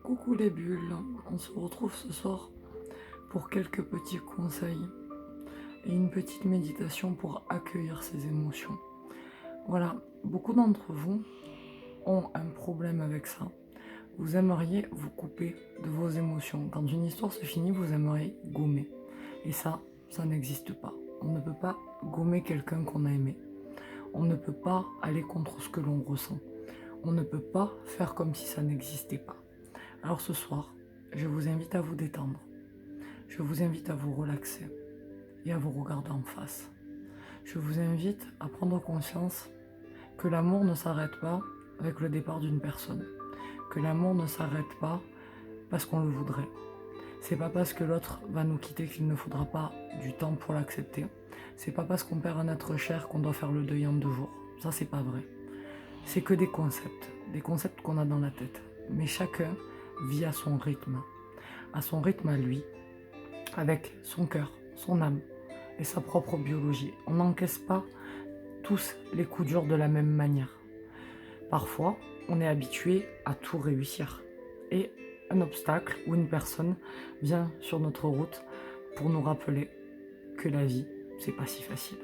Coucou les bulles, on se retrouve ce soir pour quelques petits conseils et une petite méditation pour accueillir ces émotions. Voilà, beaucoup d'entre vous ont un problème avec ça. Vous aimeriez vous couper de vos émotions. Quand une histoire se finit, vous aimeriez gommer. Et ça n'existe pas. On ne peut pas gommer quelqu'un qu'on a aimé. On ne peut pas aller contre ce que l'on ressent. On ne peut pas faire comme si ça n'existait pas. Alors ce soir, je vous invite à vous détendre. Je vous invite à vous relaxer et à vous regarder en face. Je vous invite à prendre conscience que l'amour ne s'arrête pas avec le départ d'une personne. Que l'amour ne s'arrête pas parce qu'on le voudrait. C'est pas parce que l'autre va nous quitter qu'il ne faudra pas du temps pour l'accepter. C'est pas parce qu'on perd un être cher qu'on doit faire le deuil en 2 jours. Ça, c'est pas vrai. C'est que des concepts qu'on a dans la tête. Mais chacun vit à son rythme à lui, avec son cœur, son âme et sa propre biologie. On n'encaisse pas tous les coups durs de la même manière. Parfois, on est habitué à tout réussir. Et un obstacle ou une personne vient sur notre route pour nous rappeler que la vie, c'est pas si facile.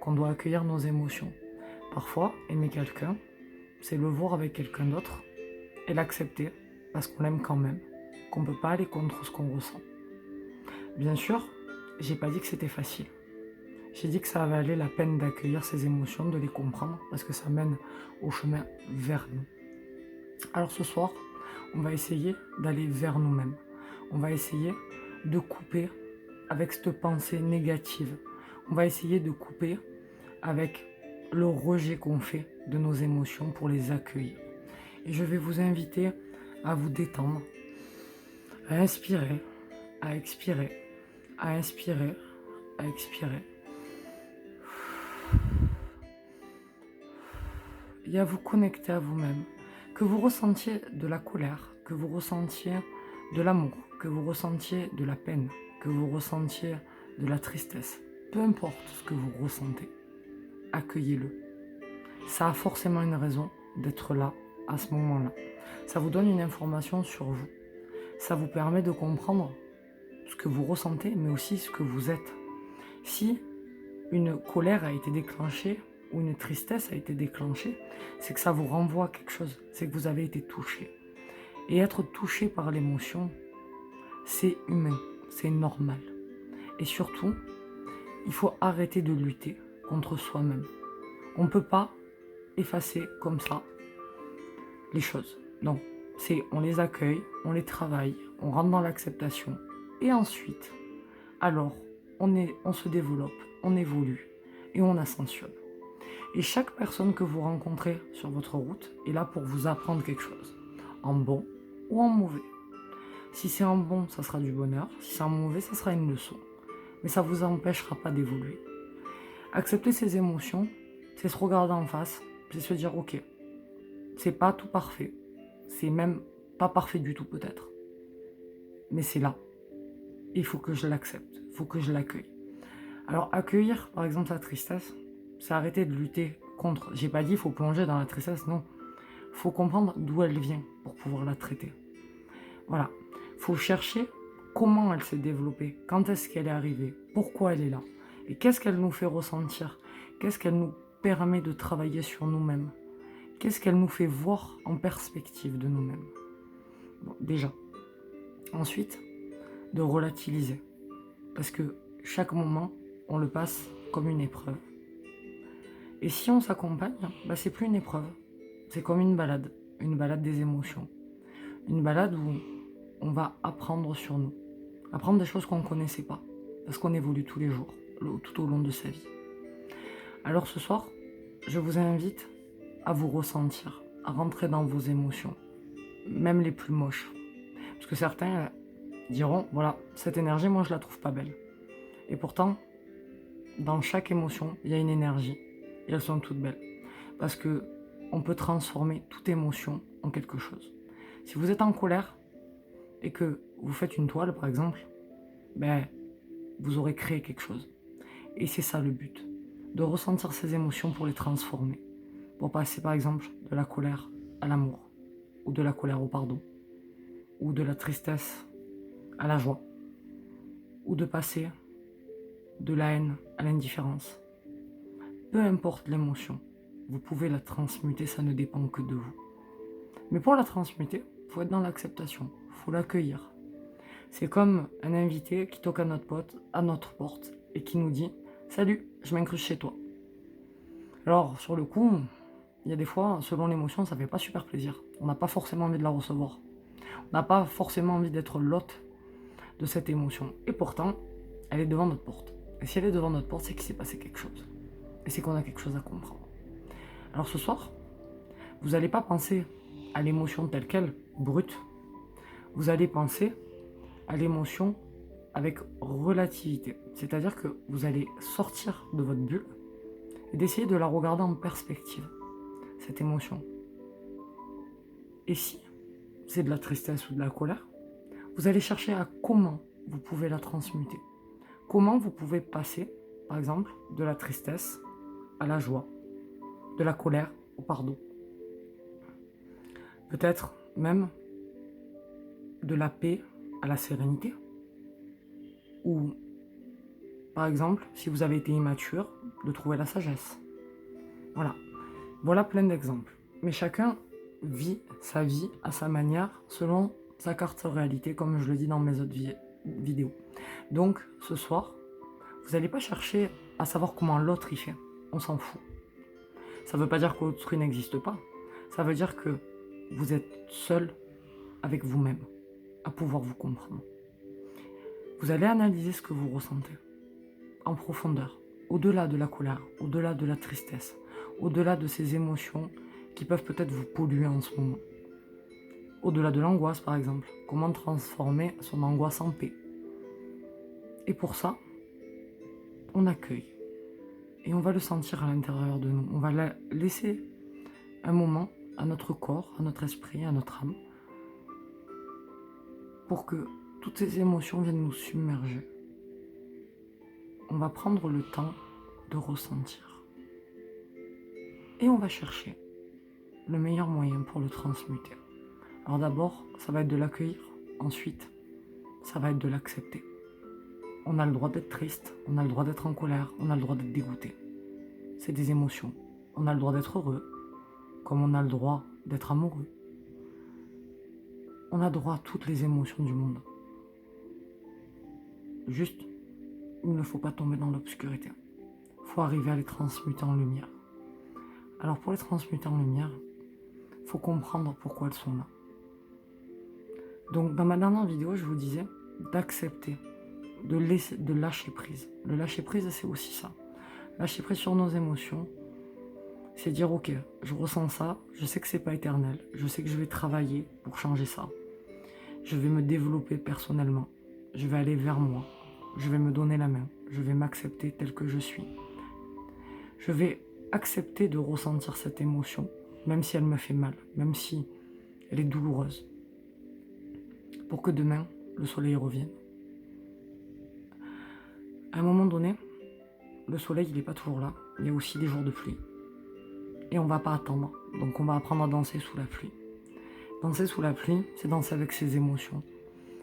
Qu'on doit accueillir nos émotions. Parfois, aimer quelqu'un, c'est le voir avec quelqu'un d'autre et l'accepter parce qu'on l'aime quand même, qu'on ne peut pas aller contre ce qu'on ressent. Bien sûr, j'ai pas dit que c'était facile. J'ai dit que ça valait la peine d'accueillir ces émotions, de les comprendre, parce que ça mène au chemin vers nous. Alors ce soir, on va essayer d'aller vers nous-mêmes. On va essayer de couper avec cette pensée négative. On va essayer de couper avec le rejet qu'on fait de nos émotions pour les accueillir. Et je vais vous inviter à vous détendre, à inspirer, à expirer, à inspirer, à expirer. Et à vous connecter à vous-même. Que vous ressentiez de la colère, que vous ressentiez de l'amour, que vous ressentiez de la peine, que vous ressentiez de la tristesse. Peu importe ce que vous ressentez, accueillez-le. Ça a forcément une raison d'être là à ce moment-là. Ça vous donne une information sur vous. Ça vous permet de comprendre ce que vous ressentez, mais aussi ce que vous êtes. Si une colère a été déclenchée ou une tristesse a été déclenchée, c'est que ça vous renvoie à quelque chose, c'est que vous avez été touché. Et être touché par l'émotion, c'est humain, c'est normal. Et surtout, il faut arrêter de lutter contre soi-même. On ne peut pas effacer comme ça les choses. Non, on les accueille, on les travaille, on rentre dans l'acceptation. Et ensuite, alors, on se développe, on évolue et on ascensionne. Et chaque personne que vous rencontrez sur votre route est là pour vous apprendre quelque chose, en bon ou en mauvais. Si c'est en bon, ça sera du bonheur. Si c'est en mauvais, ça sera une leçon. Mais ça ne vous empêchera pas d'évoluer. Accepter ses émotions, c'est se regarder en face, c'est se dire ok, c'est pas tout parfait, c'est même pas parfait du tout peut-être, mais c'est là. Il faut que je l'accepte, il faut que je l'accueille. Alors accueillir par exemple sa tristesse, c'est arrêter de lutter contre. J'ai pas dit il faut plonger dans la tristesse, non. Il faut comprendre d'où elle vient pour pouvoir la traiter. Voilà, il faut chercher comment elle s'est développée, quand est-ce qu'elle est arrivée, pourquoi elle est là, et qu'est-ce qu'elle nous fait ressentir, qu'est-ce qu'elle nous permet de travailler sur nous-mêmes, qu'est-ce qu'elle nous fait voir en perspective de nous-mêmes. Bon, déjà. Ensuite, de relativiser, parce que chaque moment, on le passe comme une épreuve. Et si on s'accompagne, c'est plus une épreuve, c'est comme une balade des émotions, une balade où on va apprendre sur nous, apprendre des choses qu'on ne connaissait pas, parce qu'on évolue tous les jours, tout au long de sa vie. Alors ce soir, je vous invite à vous ressentir, à rentrer dans vos émotions, même les plus moches. Parce que certains diront, voilà, cette énergie, moi je la trouve pas belle. Et pourtant, dans chaque émotion, il y a une énergie, et elles sont toutes belles. Parce que on peut transformer toute émotion en quelque chose. Si vous êtes en colère, et que vous faites une toile par exemple, vous aurez créé quelque chose. Et c'est ça le but, de ressentir ces émotions pour les transformer, pour passer par exemple de la colère à l'amour, ou de la colère au pardon, ou de la tristesse à la joie, ou de passer de la haine à l'indifférence. Peu importe l'émotion, vous pouvez la transmuter, ça ne dépend que de vous. Mais pour la transmuter, il faut être dans l'acceptation, il faut l'accueillir. C'est comme un invité qui toque à notre porte et qui nous dit « Salut, je m'incruste chez toi ». Alors, sur le coup, il y a des fois, selon l'émotion, ça ne fait pas super plaisir. On n'a pas forcément envie de la recevoir. On n'a pas forcément envie d'être l'hôte de cette émotion. Et pourtant, elle est devant notre porte. Et si elle est devant notre porte, c'est qu'il s'est passé quelque chose. Et c'est qu'on a quelque chose à comprendre. Alors ce soir, vous n'allez pas penser à l'émotion telle qu'elle, brute. Vous allez penser à l'émotion avec relativité. C'est-à-dire que vous allez sortir de votre bulle et d'essayer de la regarder en perspective, cette émotion. Et si c'est de la tristesse ou de la colère, vous allez chercher à comment vous pouvez la transmuter. Comment vous pouvez passer, par exemple, de la tristesse à la joie, de la colère au pardon. Peut-être même de la paix à la sérénité. Ou, par exemple, si vous avez été immature, de trouver la sagesse. Voilà plein d'exemples. Mais chacun vit sa vie à sa manière, selon sa carte réalité, comme je le dis dans mes autres vidéos. Donc, ce soir, vous n'allez pas chercher à savoir comment l'autre y fait. On s'en fout. Ça ne veut pas dire que l'autrui n'existe pas. Ça veut dire que vous êtes seul avec vous-même, à pouvoir vous comprendre. Vous allez analyser ce que vous ressentez, en profondeur, au-delà de la colère, au-delà de la tristesse, au-delà de ces émotions qui peuvent peut-être vous polluer en ce moment. Au-delà de l'angoisse, par exemple. Comment transformer son angoisse en paix. Et pour ça, on accueille. Et on va le sentir à l'intérieur de nous. On va laisser un moment à notre corps, à notre esprit, à notre âme, pour que toutes ces émotions viennent nous submerger. On va prendre le temps de ressentir. Et on va chercher le meilleur moyen pour le transmuter. Alors d'abord, ça va être de l'accueillir. Ensuite, ça va être de l'accepter. On a le droit d'être triste, on a le droit d'être en colère, on a le droit d'être dégoûté. C'est des émotions. On a le droit d'être heureux, comme on a le droit d'être amoureux. On a droit à toutes les émotions du monde. Juste, il ne faut pas tomber dans l'obscurité. Il faut arriver à les transmuter en lumière. Alors pour les transmuter en lumière, il faut comprendre pourquoi elles sont là. Donc dans ma dernière vidéo, je vous disais d'accepter, de lâcher prise. Le lâcher prise, c'est aussi ça. Lâcher prise sur nos émotions, c'est dire ok, je ressens ça, je sais que c'est pas éternel, je sais que je vais travailler pour changer ça. Je vais me développer personnellement, je vais aller vers moi, je vais me donner la main, je vais m'accepter tel que je suis. Je vais accepter de ressentir cette émotion, même si elle me fait mal, même si elle est douloureuse, pour que demain, le soleil revienne. À un moment donné, le soleil, il n'est pas toujours là, il y a aussi des jours de pluie. Et on ne va pas attendre, donc on va apprendre à danser sous la pluie. Danser sous la pluie, c'est danser avec ses émotions.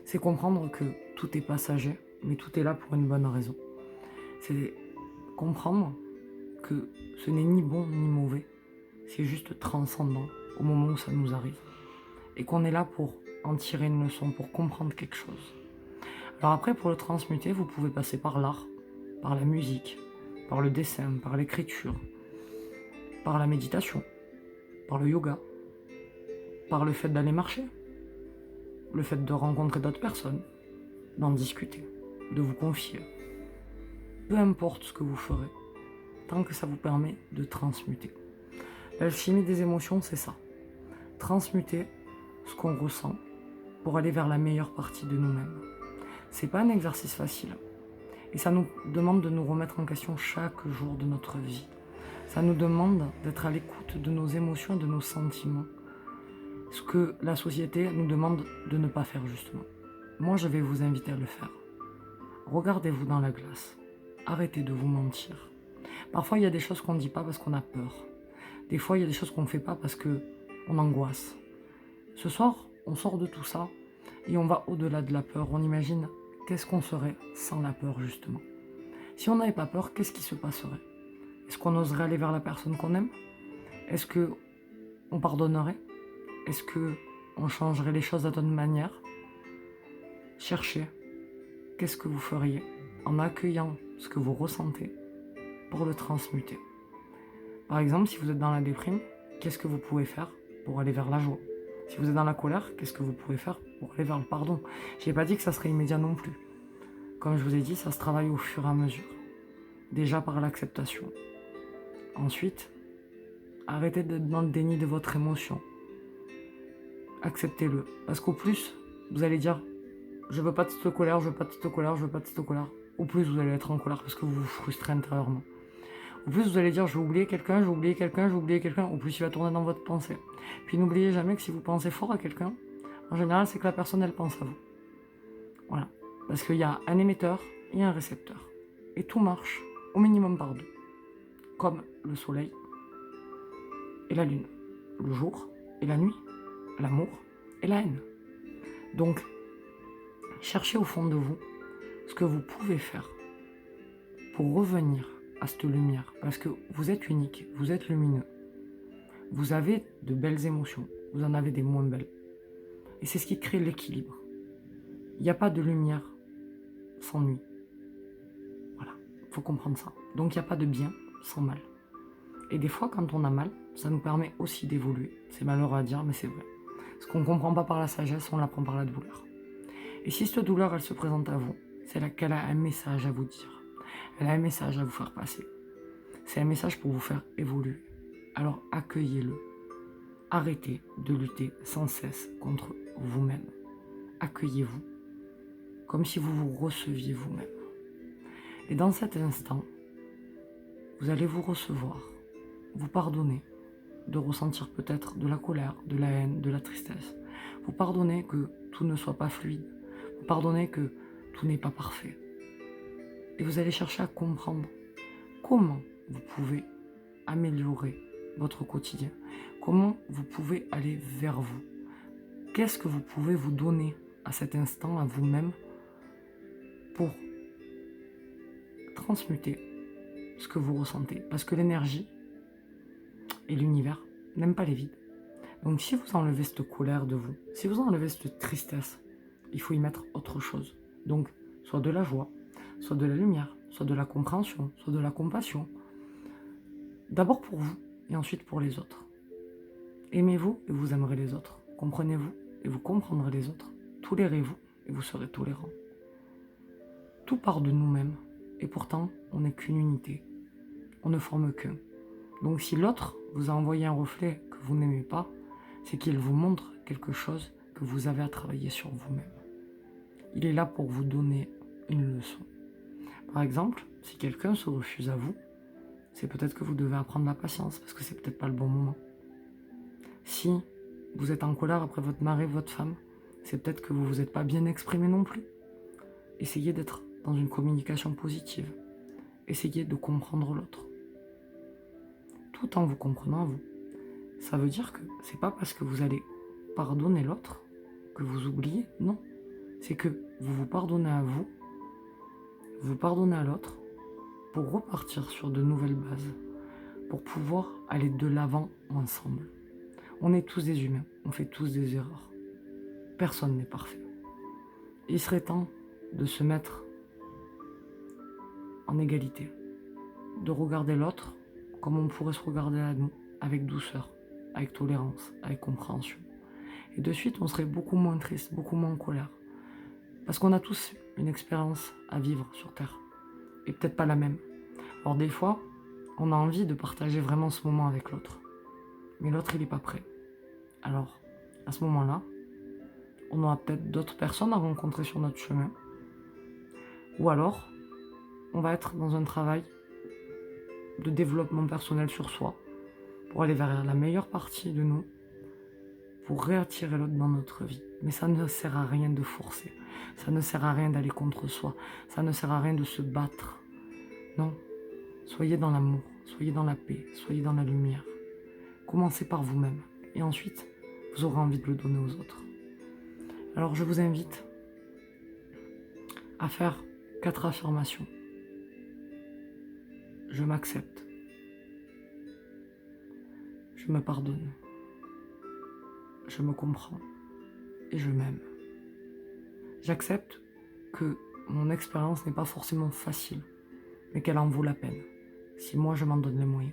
C'est comprendre que tout est passager, mais tout est là pour une bonne raison. C'est comprendre que ce n'est ni bon ni mauvais, c'est juste transcendant au moment où ça nous arrive. Et qu'on est là pour en tirer une leçon, pour comprendre quelque chose. Alors après, pour le transmuter, vous pouvez passer par l'art, par la musique, par le dessin, par l'écriture, par la méditation, par le yoga, par le fait d'aller marcher, le fait de rencontrer d'autres personnes, d'en discuter, de vous confier. Peu importe ce que vous ferez, tant que ça vous permet de transmuter. L'alchimie des émotions, c'est ça. Transmuter ce qu'on ressent pour aller vers la meilleure partie de nous-mêmes. C'est pas un exercice facile. Et ça nous demande de nous remettre en question chaque jour de notre vie. Ça nous demande d'être à l'écoute de nos émotions, de nos sentiments. Ce que la société nous demande de ne pas faire justement. Moi, je vais vous inviter à le faire. Regardez-vous dans la glace. Arrêtez de vous mentir. Parfois, il y a des choses qu'on ne dit pas parce qu'on a peur. Des fois, il y a des choses qu'on ne fait pas parce qu'on angoisse. Ce soir, on sort de tout ça Et on va au-delà de la peur. On imagine qu'est-ce qu'on serait sans la peur, justement. Si on n'avait pas peur, qu'est-ce qui se passerait? Est-ce qu'on oserait aller vers la personne qu'on aime? Est-ce qu'on pardonnerait? Est-ce qu'on changerait les choses à notre manière? Cherchez. Qu'est-ce que vous feriez en accueillant ce que vous ressentez pour le transmuter? Par exemple, si vous êtes dans la déprime, qu'est-ce que vous pouvez faire pour aller vers la joie? Si vous êtes dans la colère, qu'est-ce que vous pouvez faire pour aller vers le pardon? Je n'ai pas dit que ça serait immédiat non plus. Comme je vous ai dit, ça se travaille au fur et à mesure. Déjà par l'acceptation. Ensuite, arrêtez d'être dans le déni de votre émotion. Acceptez-le. Parce qu'au plus, vous allez dire « je veux pas de cette colère, je veux pas de cette colère, je veux pas de cette colère ». Au plus, vous allez être en colère parce que vous vous frustrez intérieurement. Au plus, vous allez dire « je vais oublier quelqu'un, je vais oublier quelqu'un, je vais oublier quelqu'un ». Au plus, il va tourner dans votre pensée. Puis n'oubliez jamais que si vous pensez fort à quelqu'un, en général, c'est que la personne, elle pense à vous. Voilà. Parce qu'il y a un émetteur et un récepteur. Et tout marche au minimum par deux. Comme le soleil et la lune. Le jour et la nuit. L'amour et la haine. Donc, cherchez au fond de vous ce que vous pouvez faire pour revenir à cette lumière. Parce que vous êtes unique, vous êtes lumineux. Vous avez de belles émotions, vous en avez des moins belles. Et c'est ce qui crée l'équilibre. Il n'y a pas de lumière sans nuit. Voilà, il faut comprendre ça. Donc il n'y a pas de bien sans mal. Et des fois, quand on a mal, ça nous permet aussi d'évoluer. C'est malheureux à dire, mais c'est vrai. Ce qu'on ne comprend pas par la sagesse, on l'apprend par la douleur. Et si cette douleur, elle se présente à vous, c'est qu'elle a un message à vous dire. Elle a un message à vous faire passer. C'est un message pour vous faire évoluer. Alors accueillez-le. Arrêtez de lutter sans cesse contre vous-même. Accueillez-vous comme si vous vous receviez vous-même. Et dans cet instant, vous allez vous recevoir, vous pardonner de ressentir peut-être de la colère, de la haine, de la tristesse. Vous pardonnez que tout ne soit pas fluide. Vous pardonnez que tout n'est pas parfait. Et vous allez chercher à comprendre comment vous pouvez améliorer votre quotidien. Comment vous pouvez aller vers vous. Qu'est-ce que vous pouvez vous donner à cet instant, à vous-même, pour transmuter ce que vous ressentez. Parce que l'énergie et l'univers n'aiment pas les vides. Donc si vous enlevez cette colère de vous, si vous enlevez cette tristesse, il faut y mettre autre chose. Donc soit de la joie, soit de la lumière, soit de la compréhension, soit de la compassion. D'abord pour vous et ensuite pour les autres. Aimez-vous et vous aimerez les autres. Comprenez-vous et vous comprendrez les autres. Tolérez-vous et vous serez tolérant. Tout part de nous-mêmes et pourtant on n'est qu'une unité. On ne forme qu'un. Donc si l'autre vous a envoyé un reflet que vous n'aimez pas, c'est qu'il vous montre quelque chose que vous avez à travailler sur vous-même. Il est là pour vous donner une leçon. Par exemple, si quelqu'un se refuse à vous, c'est peut-être que vous devez apprendre la patience parce que c'est peut-être pas le bon moment. Si vous êtes en colère après votre mari, votre femme, c'est peut-être que vous vous êtes pas bien exprimé non plus. Essayez d'être dans une communication positive. Essayez de comprendre l'autre. Tout en vous comprenant vous. Ça veut dire que c'est pas parce que vous allez pardonner l'autre que vous oubliez, non. C'est que vous vous pardonnez à vous pardonnez à l'autre pour repartir sur de nouvelles bases, pour pouvoir aller de l'avant ensemble. On est tous des humains, on fait tous des erreurs. Personne n'est parfait. Il serait temps de se mettre en égalité, de regarder l'autre comme on pourrait se regarder à nous, avec douceur, avec tolérance, avec compréhension. Et de suite, on serait beaucoup moins triste, beaucoup moins en colère. Parce qu'on a tous une expérience à vivre sur Terre. Et peut-être pas la même. Alors des fois, on a envie de partager vraiment ce moment avec l'autre. Mais l'autre, il n'est pas prêt. Alors, à ce moment-là, on aura peut-être d'autres personnes à rencontrer sur notre chemin. Ou alors, on va être dans un travail de développement personnel sur soi, pour aller vers la meilleure partie de nous, pour réattirer l'autre dans notre vie. Mais ça ne sert à rien de forcer, ça ne sert à rien d'aller contre soi, ça ne sert à rien de se battre. Non, soyez dans l'amour, soyez dans la paix, soyez dans la lumière. Commencez par vous-même, et ensuite, vous aurez envie de le donner aux autres. Alors je vous invite à faire 4 affirmations. Je m'accepte. Je me pardonne. Je me comprends. Et je m'aime. J'accepte que mon expérience n'est pas forcément facile, mais qu'elle en vaut la peine, si moi je m'en donne les moyens.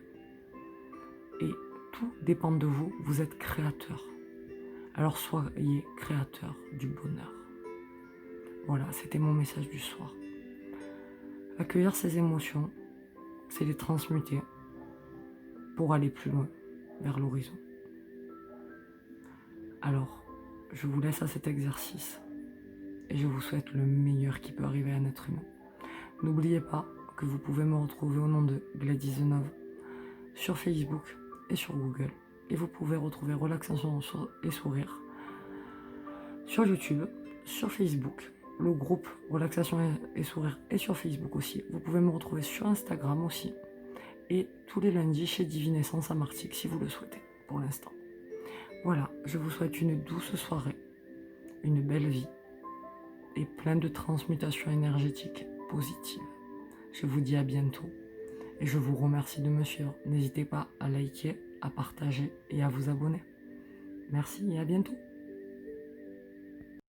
Et tout dépend de vous, vous êtes créateur. Alors soyez créateur du bonheur. Voilà, c'était mon message du soir. Accueillir ces émotions, c'est les transmuter pour aller plus loin, vers l'horizon. Alors, je vous laisse à cet exercice et je vous souhaite le meilleur qui peut arriver à un être humain. N'oubliez pas que vous pouvez me retrouver au nom de Gladys Deneuve sur Facebook et sur Google. Et vous pouvez retrouver Relaxation et Sourire sur YouTube, sur Facebook. Le groupe Relaxation et Sourire est sur Facebook aussi. Vous pouvez me retrouver sur Instagram aussi. Et tous les lundis chez Divine Essence à Martigues si vous le souhaitez pour l'instant. Voilà, je vous souhaite une douce soirée, une belle vie et plein de transmutations énergétiques positives. Je vous dis à bientôt et je vous remercie de me suivre. N'hésitez pas à liker, à partager et à vous abonner. Merci et à bientôt.